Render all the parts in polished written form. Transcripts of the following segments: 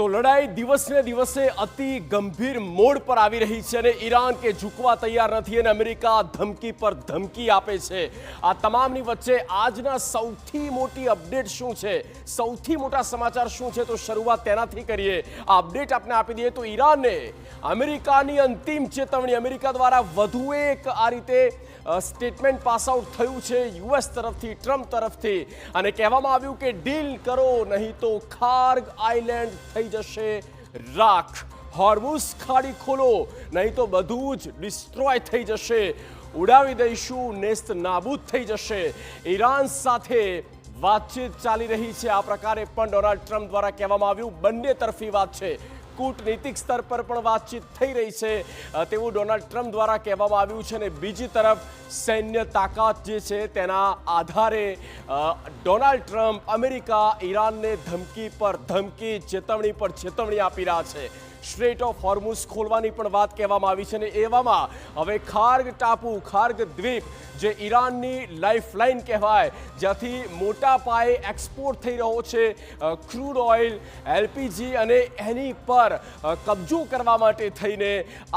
તો લડાઈ દિવસને દિવસે અતિ ગંભીર મોડ પર આવી રહી છે અને ઈરાન કે ઝૂકવા તૈયાર નથી અને અમેરિકા ધમકી પર ધમકી આપે છે। આ તમામની વચ્ચે આજના સૌથી મોટી અપડેટ શું છે, સૌથી મોટા સમાચાર શું છે, તો શરૂઆત તેનાથી કરીએ। આ અપડેટ આપણે આપી દઈએ તો ઈરાનને અમેરિકાની અંતિમ ચેતવણી, અમેરિકા દ્વારા વધુ એક આ રીતે સ્ટેટમેન્ટ પાસ આઉટ થયું છે યુએસ તરફથી, ટ્રમ્પ તરફથી, અને કહેવામાં આવ્યું કે ડીલ કરો નહીં તો ખાર્ગ આઇલેન્ડ થઈ જશે રાખ, હોર્મુઝ ખાડી ખોલો નહીં તો બધું જ ડિસ્ટ્રોય થઈ જશે, ઉડાવી દઈશું, નેસ્ત નાબૂદ થઈ જશે। ઈરાન સાથે વાતચીત ચાલી રહી છે, આ પ્રકારે પણ ડોનાલ્ડ ટ્રમ્પ દ્વારા કહેવામાં આવ્યું। બંને તરફી વાત છે, કૂટનીતિક સ્તર પર પણ વાતચીત થઈ રહી છે તેવું ડોનાલ્ડ ટ્રમ્પ દ્વારા કહેવામાં આવ્યું છે। અને બીજી તરફ સૈન્ય તાકાત જે છે તેના આધારે ડોનાલ્ડ ટ્રમ્પ અમેરિકા ઈરાનને ધમકી પર ધમકી, ચેતવણી પર ચેતવણી આપી રહ્યા છે। સ્ટ્રેટ ઓફ હોર્મુઝ ખોલવાની પણ વાત કહેવામાં આવી છે અને એવામાં હવે ખાર્ગ ટાપુ, ખાર્ગ દ્વીપ જે ઈરાનની લાઇફલાઇન કહેવાય, જ્યાંથી મોટા પાયે એક્સપોર્ટ થઈ રહ્યો છે ક્રૂડ ઓઇલ, એલપીજી, અને એની પર કબજો કરવા માટે થઈને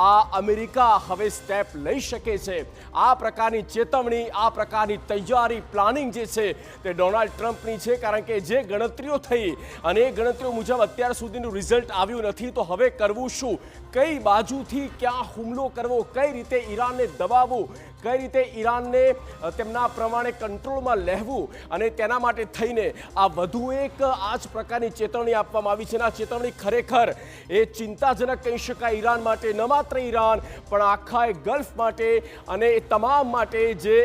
આ અમેરિકા હવે સ્ટેપ લઈ શકે છે। આ પ્રકારની ચેતવણી, આ પ્રકારની તૈયારી, પ્લાનિંગ જે છે તે ડોનાલ્ડ ટ્રમ્પની છે, કારણ કે જે ગણતરીઓ થઈ અને એ ગણતરીઓ મુજબ અત્યાર સુધીનું રિઝલ્ટ આવ્યું નથી, તો હવે કરવું શું, કઈ બાજુથી ક્યાં હુમલો કરવો, કઈ રીતે ઈરાનને દબાવવું, કઈ રીતે ઈરાનને તેમના પ્રમાણે કંટ્રોલમાં લેવું, અને તેના માટે થઈને આ વધુ એક આ જ પ્રકારની ચેતવણી આપવામાં આવી છે। આ ચેતવણી ખરેખર એ ચિંતાજનક કહી શકાય ઈરાન માટે, ન માત્ર ઈરાન પણ આખા ગલ્ફ માટે અને એ તમામ માટે જે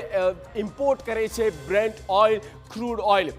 ઇમ્પોર્ટ કરે છે બ્રેન્ટ ઓઇલ, ક્રૂડ ઓઇલ।